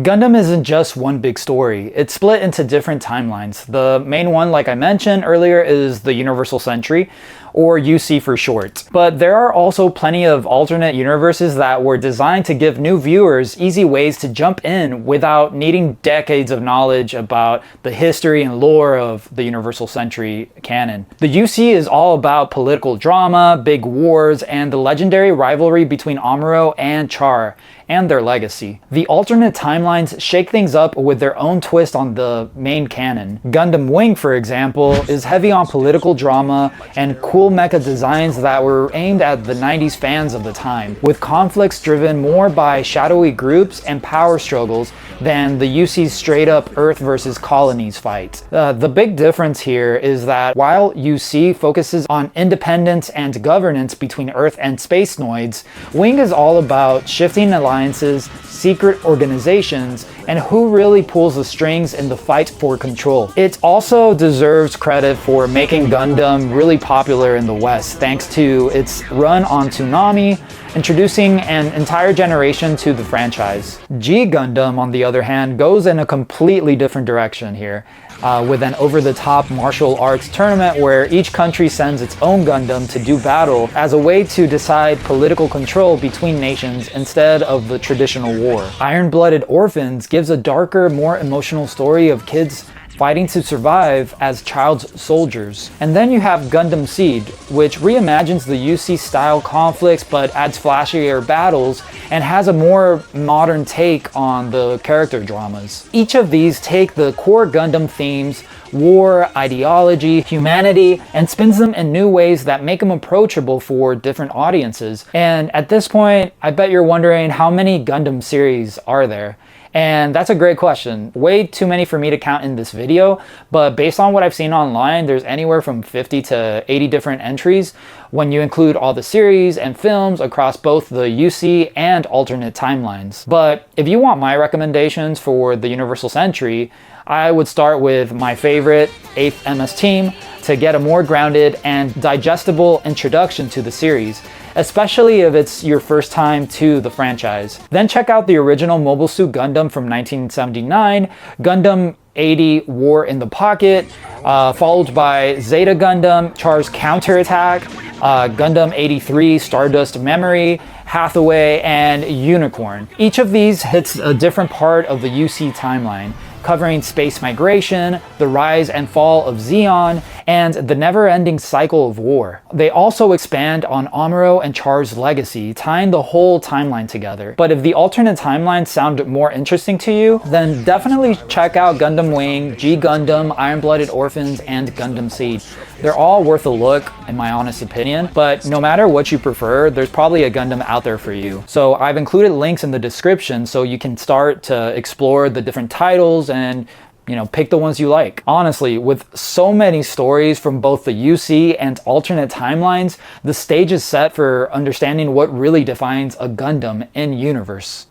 Gundam isn't just one big story. It's split into different timelines. The main one, like I mentioned earlier, is the Universal Century, or UC for short. But there are also plenty of alternate universes that were designed to give new viewers easy ways to jump in without needing decades of knowledge about the history and lore of the Universal Century canon. The UC is all about political drama, big wars, and the legendary rivalry between Amuro and Char, and their legacy. The alternate timelines shake things up with their own twist on the main canon. Gundam Wing, for example, is heavy on political drama and cool mecha designs that were aimed at the 90s fans of the time, with conflicts driven more by shadowy groups and power struggles than the UC's straight-up Earth versus colonies fight. The big difference here is that while UC focuses on independence and governance between Earth and space noids, Wing is all about shifting alliances, secret organizations, and who really pulls the strings in the fight for control. It also deserves credit for making Gundam really popular in the West, thanks to its run on Toonami, introducing an entire generation to the franchise. G Gundam, on the other hand, goes in a completely different direction here, with an over-the-top martial arts tournament where each country sends its own Gundam to do battle as a way to decide political control between nations instead of the traditional war. Iron-Blooded Orphans gives a darker, more emotional story of kids fighting to survive as child soldiers. And then you have Gundam Seed, which reimagines the UC-style conflicts but adds flashier battles and has a more modern take on the character dramas. Each of these take the core Gundam themes, war, ideology, humanity, and spins them in new ways that make them approachable for different audiences. And at this point, I bet you're wondering, how many Gundam series are there? And that's a great question. Way too many for me to count in this video, but based on what I've seen online, there's anywhere from 50 to 80 different entries when you include all the series and films across both the UC and alternate timelines. But if you want my recommendations for the Universal Century, I would start with my favorite 8th MS Team to get a more grounded and digestible introduction to the series, especially if it's your first time to the franchise. Then check out the original Mobile Suit Gundam from 1979, Gundam 80 War in the Pocket, followed by Zeta Gundam, Char's Counterattack, Gundam 83 Stardust Memory, Hathaway, and Unicorn. Each of these hits a different part of the UC timeline, covering space migration, the rise and fall of Zeon, and the never-ending cycle of war. They also expand on Amuro and Char's legacy, tying the whole timeline together. But if the alternate timelines sound more interesting to you, then definitely check out Gundam Wing, G Gundam, Iron-Blooded Orphans, and Gundam Seed. They're all worth a look, in my honest opinion, but no matter what you prefer, there's probably a Gundam out there for you. So I've included links in the description so you can start to explore the different titles and pick the ones you like. Honestly, with so many stories from both the UC and alternate timelines, the stage is set for understanding what really defines a Gundam in universe.